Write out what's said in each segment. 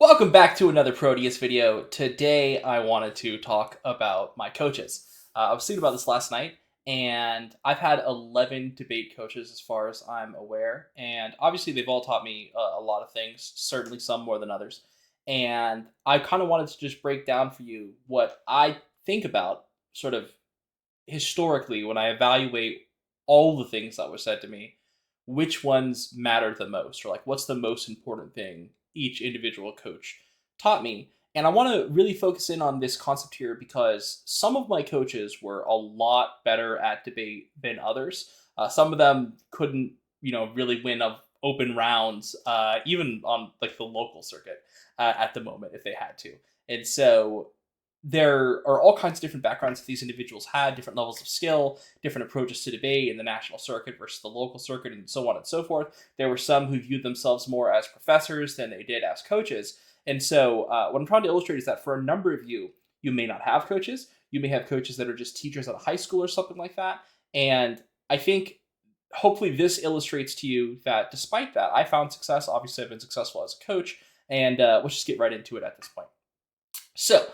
Welcome back to another Proteus video. Today I wanted to talk about my coaches. I was thinking about this last night, and I've had 11 debate coaches as far as I'm aware. And obviously they've all taught me a lot of things, certainly some more than others. And I kind of wanted to just break down for you what I think about sort of historically when I evaluate all the things that were said to me, which ones matter the most, or like what's the most important thing each individual coach taught me. And I want to really focus in on this concept here because some of my coaches were a lot better at debate than others. Some of them couldn't, really win open rounds, even on like the local circuit at the moment if they had to. And so there are all kinds of different backgrounds that these individuals had, different levels of skill, different approaches to debate in the national circuit versus the local circuit, and so on and so forth. There were some who viewed themselves more as professors than they did as coaches. And so, what I'm trying to illustrate is that for a number of you, you may not have coaches. You may have coaches that are just teachers at a high school or something like that. And I think hopefully this illustrates to you that despite that, I found success. Obviously, I've been successful as a coach. And let's just get right into it at this point. So,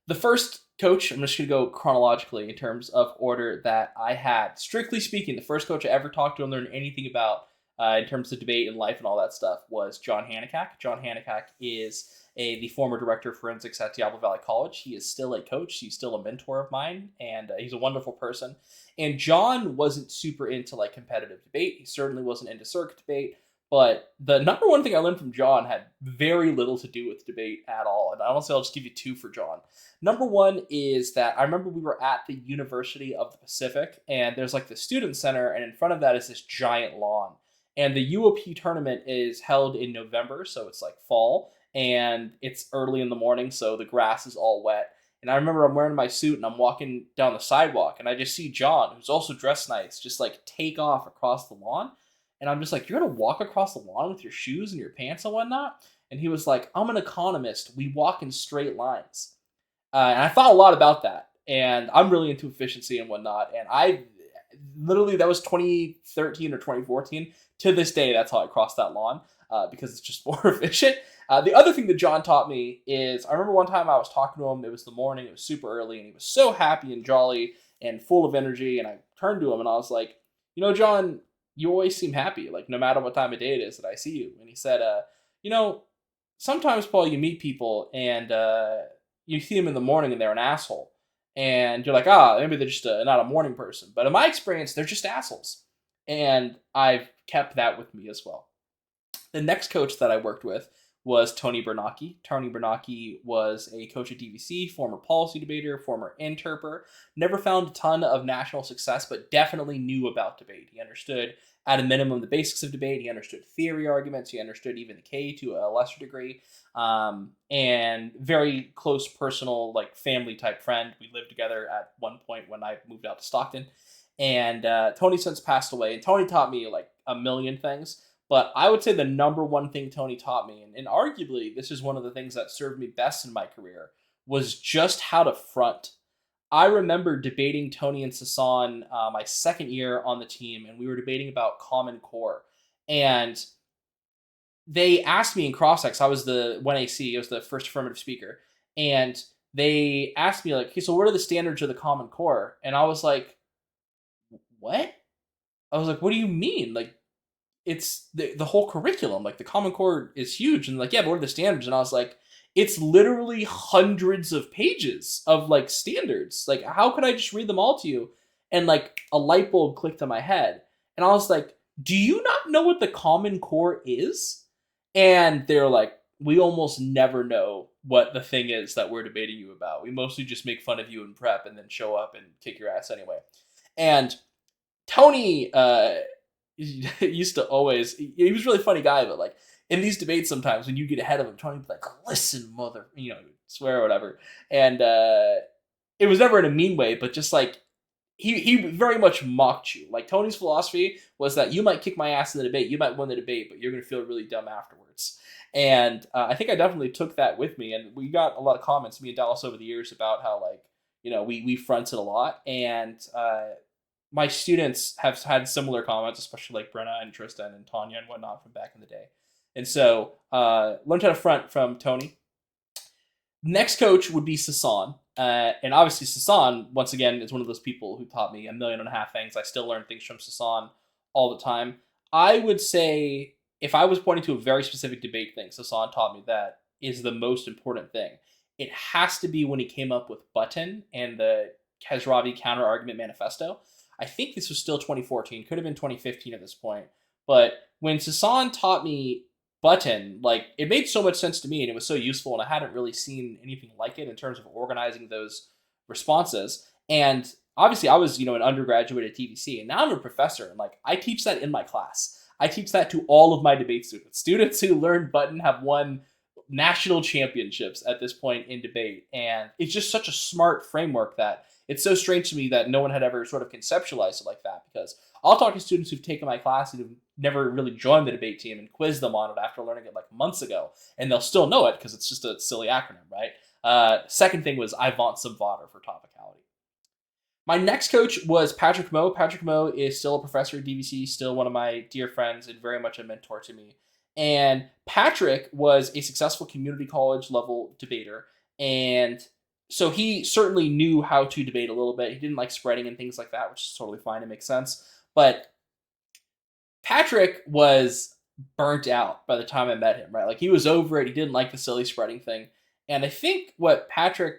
the first coach, I'm just going to go chronologically in terms of order that I had. Strictly speaking, the first coach I ever talked to and learned anything about in terms of debate and life and all that stuff was John Hancock. John Hancock is the former director of forensics at Diablo Valley College. He is still a coach. He's still a mentor of mine, and he's a wonderful person. And John wasn't super into like competitive debate. He certainly wasn't into circuit debate. But the number one thing I learned from John had very little to do with debate at all. And honestly, I'll just give you two for John. Number one is that I remember we were at the University of the Pacific, and there's like the student center, and in front of that is this giant lawn. And the UOP tournament is held in November, so it's like fall, and it's early in the morning, so the grass is all wet. And I remember I'm wearing my suit and I'm walking down the sidewalk, and I just see John, who's also dressed nice, just like take off across the lawn. And I'm just like, you're gonna walk across the lawn with your shoes and your pants and whatnot? And he was like, I'm an economist. We walk in straight lines. And I thought a lot about that. And I'm really into efficiency and whatnot. And I literally, that was 2013 or 2014. To this day, that's how I crossed that lawn because it's just more efficient. The other thing that John taught me is I remember one time I was talking to him. It was the morning, it was super early, and he was so happy and jolly and full of energy. And I turned to him and I was like, John, you always seem happy, like no matter what time of day it is that I see you. And he said, you know, sometimes, Paul, you meet people and you see them in the morning and they're an asshole. And you're like, maybe they're just not a morning person. But in my experience, they're just assholes. And I've kept that with me as well. The next coach that I worked with was Tony Bernacchi. Tony Bernacchi was a coach at DVC, former policy debater, former interper. Never found a ton of national success, but definitely knew about debate. He understood, at a minimum, the basics of debate. He understood theory arguments. He understood even the K to a lesser degree. And very close personal, like family type friend. We lived together at one point when I moved out to Stockton. And Tony since passed away. And Tony taught me like a million things. But I would say the number one thing Tony taught me, and arguably this is one of the things that served me best in my career, was just how to front. I remember debating Tony and Sasan my second year on the team, and we were debating about Common Core. And they asked me in cross-ex, I was the 1AC, I was the first affirmative speaker, and they asked me like, okay, so what are the standards of the Common Core? And I was like, what? I was like, what do you mean? Like, it's the whole curriculum. Like, the Common Core is huge. And like, yeah, but what are the standards? And I was like, it's literally hundreds of pages of like standards. Like, how could I just read them all to you? And like a light bulb clicked in my head. And I was like, do you not know what the Common Core is? And they're like, we almost never know what the thing is that we're debating you about. We mostly just make fun of you in prep and then show up and kick your ass anyway. And Tony used to always, he was a really funny guy, but like in these debates sometimes when you get ahead of him, Tony would be like, listen, mother, swear or whatever. And it was never in a mean way, but just like, he very much mocked you. Like, Tony's philosophy was that you might kick my ass in the debate, you might win the debate, but you're going to feel really dumb afterwards. And I think I definitely took that with me, and we got a lot of comments, me and Dallas, over the years about how, like, we fronted a lot, and my students have had similar comments, especially like Brenna and Tristan and Tanya and whatnot from back in the day. And so learned how to front from Tony. Next coach would be Sasan. And obviously Sasan, once again, is one of those people who taught me 1.5 million things. I still learn things from Sasan all the time. I would say, if I was pointing to a very specific debate thing Sasan taught me that is the most important thing, it has to be when he came up with Button and the Kasravi counter argument manifesto. I think this was still 2014, could have been 2015 at this point. But when Sasan taught me Button, like, it made so much sense to me and it was so useful, and I hadn't really seen anything like it in terms of organizing those responses. And obviously I was, an undergraduate at TVC, and now I'm a professor, and like I teach that in my class. I teach that to all of my debate students. Students who learn Button have won national championships at this point in debate. And it's just such a smart framework that it's so strange to me that no one had ever sort of conceptualized it like that, because I'll talk to students who've taken my class and who've never really joined the debate team and quiz them on it after learning it like months ago, and they'll still know it because it's just a silly acronym, right? Second thing was I want some water for topicality. My next coach was Patrick Moe. Patrick Moe is still a professor at DVC, still one of my dear friends and very much a mentor to me. And Patrick was a successful community college level debater, and so he certainly knew how to debate a little bit. He didn't like spreading and things like that, which is totally fine. It makes sense. But Patrick was burnt out by the time I met him, right? Like, he was over it. He didn't like the silly spreading thing. And I think what Patrick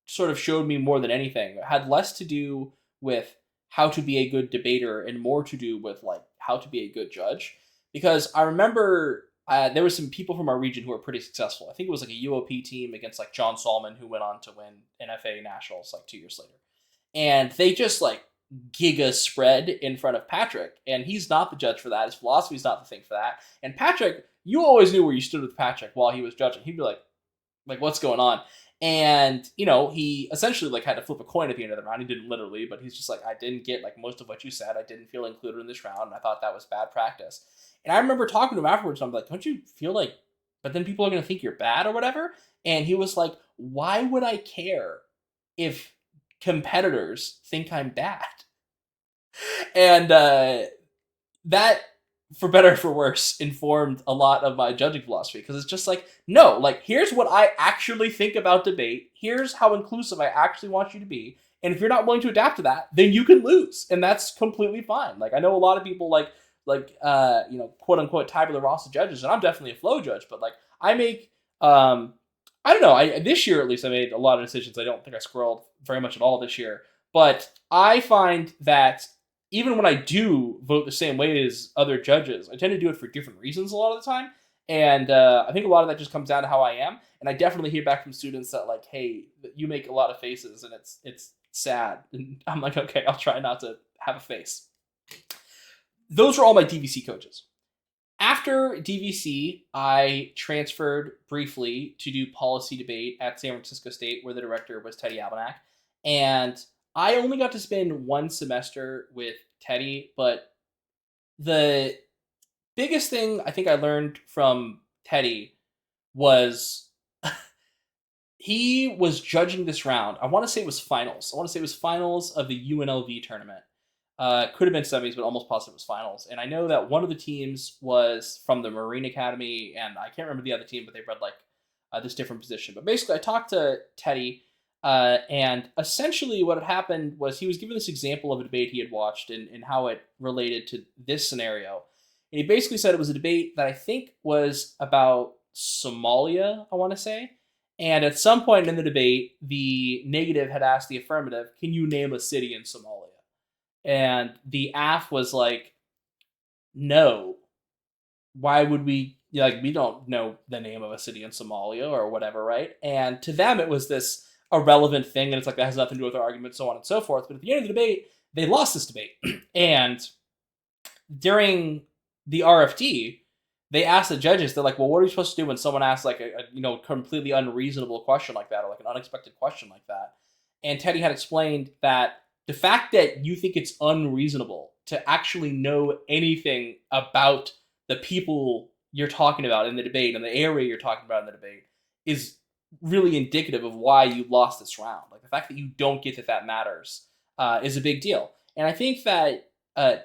sort of showed me more than anything had less to do with how to be a good debater and more to do with like how to be a good judge. Because I remember there were some people from our region who were pretty successful. I think it was like a UOP team against like John Solomon, who went on to win NFA Nationals like 2 years later. And they just like giga spread in front of Patrick. And he's not the judge for that. His philosophy is not the thing for that. And Patrick, you always knew where you stood with Patrick while he was judging. He'd be like, what's going on? And, he essentially like had to flip a coin at the end of the round. He didn't literally, but he's just like, I didn't get like most of what you said. I didn't feel included in this round, and I thought that was bad practice. And I remember talking to him afterwards, and I'm like, don't you feel like, but then people are going to think you're bad or whatever? And he was like, why would I care if competitors think I'm bad? And that, for better or for worse, informed a lot of my judging philosophy, because it's just like, no, like, here's what I actually think about debate. Here's how inclusive I actually want you to be. And if you're not willing to adapt to that, then you can lose. And that's completely fine. Like, I know a lot of people like quote unquote tabula rasa judges, and I'm definitely a flow judge, but like, I make, I don't know, this year at least I made a lot of decisions. I don't think I squirreled very much at all this year, but I find that even when I do vote the same way as other judges, I tend to do it for different reasons a lot of the time. And I think a lot of that just comes down to how I am. And I definitely hear back from students that like, hey, you make a lot of faces and it's sad. And I'm like, okay, I'll try not to have a face. Those were all my DVC coaches. After DVC, I transferred briefly to do policy debate at San Francisco State, where the director was Teddy Almanac. And I only got to spend one semester with Teddy, but the biggest thing I think I learned from Teddy was he was judging this round. I want to say it was finals. Finals of the UNLV tournament. Could have been semis, but almost positive it was finals. And I know that one of the teams was from the Marine Academy, and I can't remember the other team, but they read like this different position. But basically, I talked to Teddy, and essentially what had happened was he was giving this example of a debate he had watched and how it related to this scenario. And he basically said it was a debate that I think was about Somalia, I want to say. And at some point in the debate, the negative had asked the affirmative, can you name a city in Somalia? And the AF was like, no. Why would we, like, we don't know the name of a city in Somalia or whatever, right? And to them, it was this irrelevant thing, and it's like, that has nothing to do with our argument, so on and so forth. But at the end of the debate, they lost this debate. And during the RFD, they asked the judges, they're like, well, what are you supposed to do when someone asks like a completely unreasonable question like that, or like an unexpected question like that? And Teddy had explained that the fact that you think it's unreasonable to actually know anything about the people you're talking about in the debate and the area you're talking about in the debate is really indicative of why you lost this round. Like, the fact that you don't get that matters is a big deal. And I think that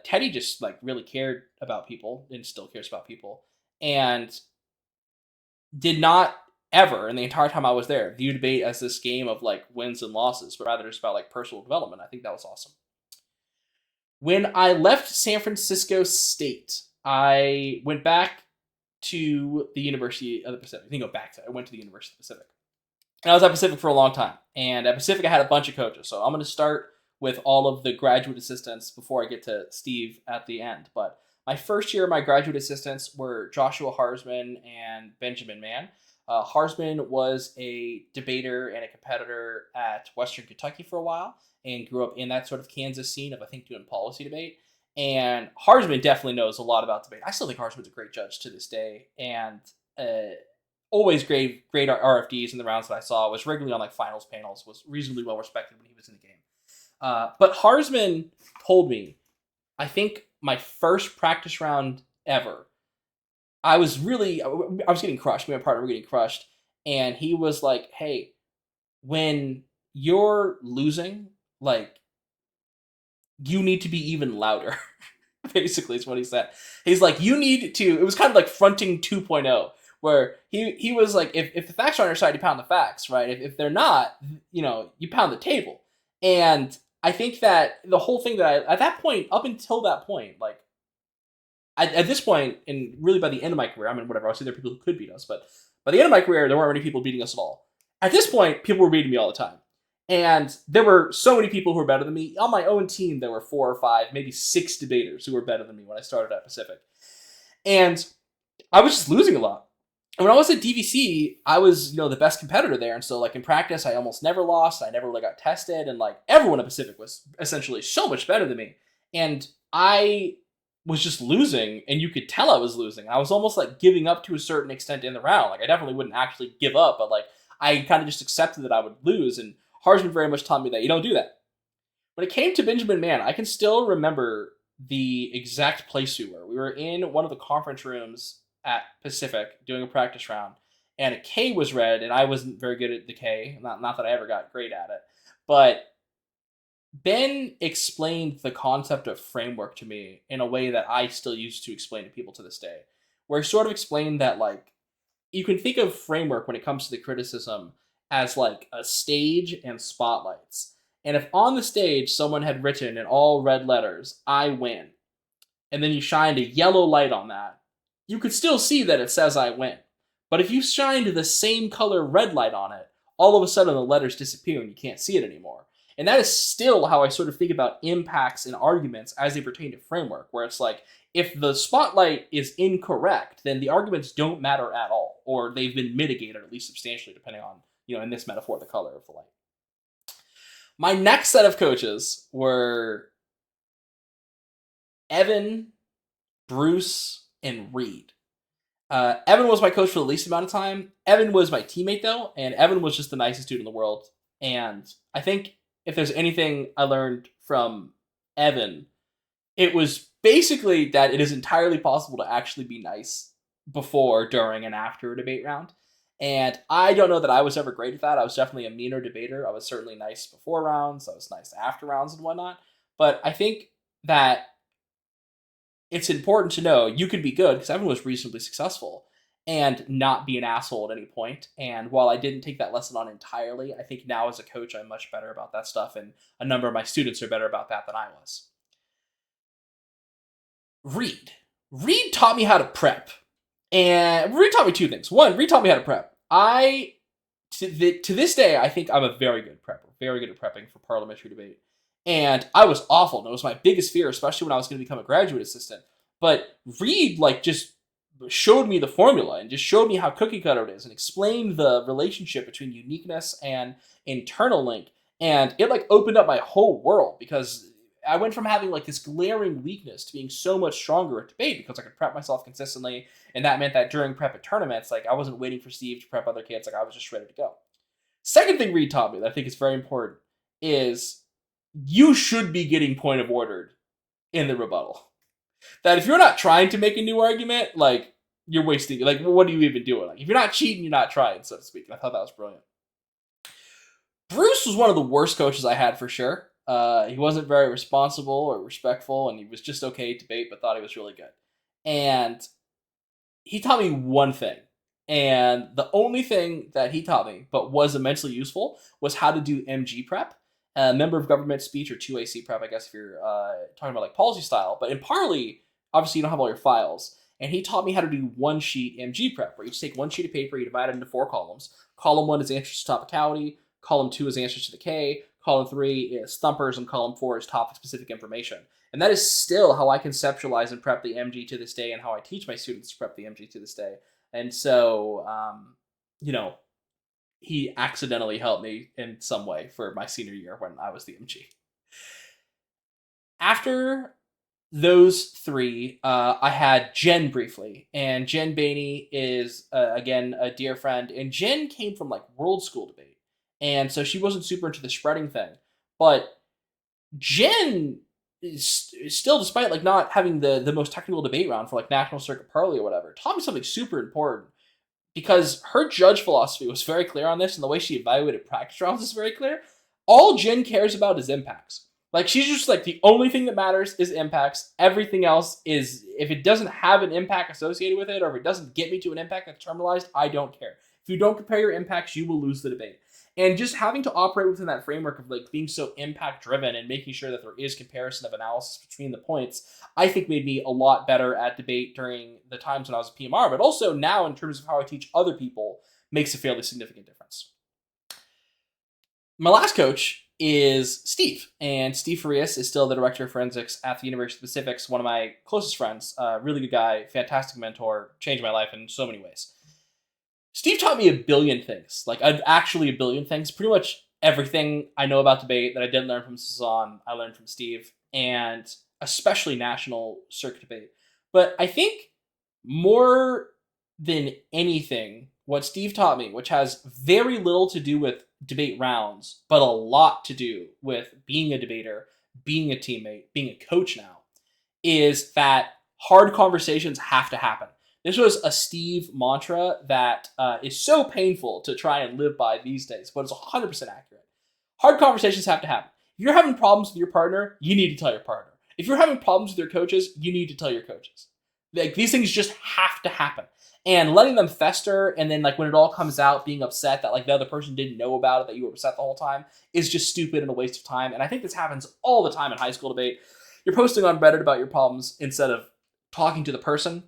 Teddy just like really cared about people and still cares about people. And did not ever, in the entire time I was there, view debate as this game of like wins and losses, but rather just about like personal development. I think that was awesome. When I left San Francisco State, I went back to the University of the Pacific. I didn't go back to. I went to the University of the Pacific. And I was at Pacific for a long time. And at Pacific, I had a bunch of coaches. So I'm going to start with all of the graduate assistants before I get to Steve at the end. But my first year, my graduate assistants were Joshua Harsman and Benjamin Mann. Harsman was a debater and a competitor at Western Kentucky for a while and grew up in that sort of Kansas scene of, I think, doing policy debate. And Harsman definitely knows a lot about debate. I still think Harsman's a great judge to this day. And always great RFDs in the rounds that I saw, was regularly on like finals panels, was reasonably well respected when he was in the game. But Harsman told me, I think my first practice round ever, I was getting crushed. Me and my partner were getting crushed. And he was like, hey, when you're losing, like, you need to be even louder. Basically, is what he said. He's like, you need to, it was kind of like fronting 2.0, where he was like, if the facts are on your side, you pound the facts, right? If they're not, you pound the table. And I think that the whole thing that at that point, up until that point, like, at this point, and really by the end of my career, I mean, whatever, obviously there are people who could beat us, but by the end of my career, there weren't many people beating us at all. At this point, people were beating me all the time. And there were so many people who were better than me. On my own team, there were 4 or 5, maybe 6 debaters who were better than me when I started at Pacific. And I was just losing a lot. And when I was at DVC, I was, the best competitor there. And so, like, in practice, I almost never lost. I never really got tested. And, like, everyone at Pacific was essentially so much better than me. And I was just losing, and you could tell I was losing. I was almost, like, giving up to a certain extent in the round. Like, I definitely wouldn't actually give up, but, like, I kind of just accepted that I would lose. And Harsman very much taught me that you don't do that. When it came to Benjamin Mann, I can still remember the exact place we were. We were in one of the conference rooms at Pacific doing a practice round, and a K was read, and I wasn't very good at the K. Not that I ever got great at it, but Ben explained the concept of framework to me in a way that I still use to explain to people to this day, where he sort of explained that, like, you can think of framework when it comes to the criticism as like a stage and spotlights. And if on the stage someone had written in all red letters, I win, and then you shined a yellow light on that, you could still see that it says I win. But if you shined the same color red light on it, all of a sudden the letters disappear and you can't see it anymore. And that is still how I sort of think about impacts in arguments as they pertain to framework, where it's like, if the spotlight is incorrect, then the arguments don't matter at all, or they've been mitigated, at least substantially, depending on, in this metaphor, the color of the light. My next set of coaches were Evan, Bruce, and Reed. Evan was my coach for the least amount of time. Evan was my teammate, though, and Evan was just the nicest dude in the world. And I think if there's anything I learned from Evan, it was basically that it is entirely possible to actually be nice before, during, and after a debate round. And I don't know that I was ever great at that. I was definitely a meaner debater. I was certainly nice before rounds. I was nice after rounds and whatnot. But I think that it's important to know you could be good, because Evan was reasonably successful, and not be an asshole at any point. And while I didn't take that lesson on entirely, I think now as a coach, I'm much better about that stuff. And a number of my students are better about that than I was. Reed taught me how to prep. And Reed taught me 2 things. One, Reed taught me how to prep. To this day, I think I'm a very good prepper. Very good at prepping for parliamentary debate. And I was awful. And it was my biggest fear, especially when I was going to become a graduate assistant. But Reed, just showed me the formula and just showed me how cookie cutter it is and explained the relationship between uniqueness and internal link. And it, opened up my whole world, because I went from having this glaring weakness to being so much stronger at debate because I could prep myself consistently, and that meant that during prep at tournaments, I wasn't waiting for Steve to prep other kids. I was just ready to go. Second thing Reed taught me that I think is very important is you should be getting point of ordered in the rebuttal. That if you're not trying to make a new argument, you're wasting. What are you even doing? If you're not cheating, you're not trying, so to speak. And I thought that was brilliant. Bruce was one of the worst coaches I had, for sure. He wasn't very responsible or respectful, and he was just okay at debate, but thought he was really good. And he taught me one thing, And the only thing that he taught me, but was immensely useful, was how to do MG prep, member of government speech, or 2AC prep, I guess, if you're talking about like policy style. But in Parley, obviously you don't have all your files. And he taught me how to do one sheet MG prep, where you just take one sheet of paper, you divide it into 4 columns. Column 1 is answers to topicality, column 2 is answers to the K, column 3 is thumpers, and column 4 is topic-specific information. And that is still how I conceptualize and prep the MG to this day, and how I teach my students to prep the MG to this day. And so, he accidentally helped me in some way for my senior year when I was the MG. After those 3, I had Jen briefly, and Jen Bany is again a dear friend, and Jen came from like World School Debate, and so she wasn't super into the spreading thing, but Jen is still, despite like not having the most technical debate round for like National Circuit Parley or whatever, taught me something super important, because her judge philosophy was very clear on this, and the way she evaluated practice rounds is very clear. All Jen cares about is impacts. Like, she's just like, the only thing that matters is impacts. Everything else is, if it doesn't have an impact associated with it, or if it doesn't get me to an impact that's terminalized, I don't care. If you don't compare your impacts, you will lose the debate. And just having to operate within that framework of like being so impact driven and making sure that there is comparison of analysis between the points, I think made me a lot better at debate during the times when I was a PMR, but also now in terms of how I teach other people makes a fairly significant difference. My last coach is Steve, and Steve Farias is still the director of forensics at the University of the Pacific, one of my closest friends, really good guy, fantastic mentor, changed my life in so many ways. Steve taught me a billion things, like actually a billion things. Pretty much everything I know about debate that I didn't learn from Sasan, I learned from Steve, and especially national circuit debate. But I think more than anything, what Steve taught me, which has very little to do with debate rounds, but a lot to do with being a debater, being a teammate, being a coach now, is that hard conversations have to happen. This was a Steve mantra that is so painful to try and live by these days, but it's 100% accurate. Hard conversations have to happen. If you're having problems with your partner, you need to tell your partner. If you're having problems with your coaches, you need to tell your coaches. Like, these things just have to happen. And letting them fester, and then like when it all comes out, being upset that like the other person didn't know about it, that you were upset the whole time, is just stupid and a waste of time. And I think this happens all the time in high school debate. You're posting on Reddit about your problems instead of talking to the person.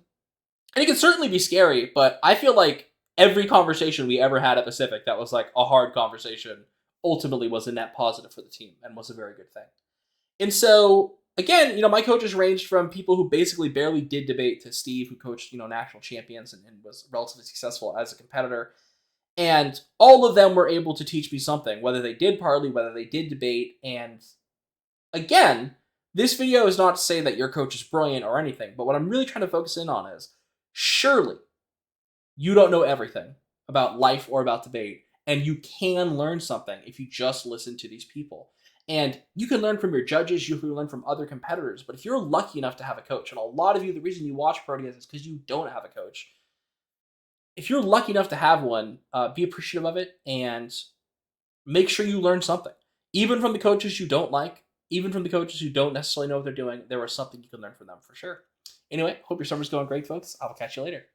And it can certainly be scary, but I feel like every conversation we ever had at Pacific that was like a hard conversation ultimately was a net positive for the team and was a very good thing. And so, again, my coaches ranged from people who basically barely did debate to Steve, who coached, national champions and was relatively successful as a competitor. And all of them were able to teach me something, whether they did Parley, whether they did debate. And again, this video is not to say that your coach is brilliant or anything, but what I'm really trying to focus in on is, surely you don't know everything about life or about debate, and you can learn something if you just listen to these people. And you can learn from your judges, you can learn from other competitors, but if you're lucky enough to have a coach, and a lot of you, the reason you watch Proteus is because you don't have a coach. If you're lucky enough to have one, be appreciative of it and make sure you learn something. Even from the coaches you don't like, even from the coaches who don't necessarily know what they're doing, there was something you can learn from them for sure. Anyway, hope your summer's going great, folks. I will catch you later.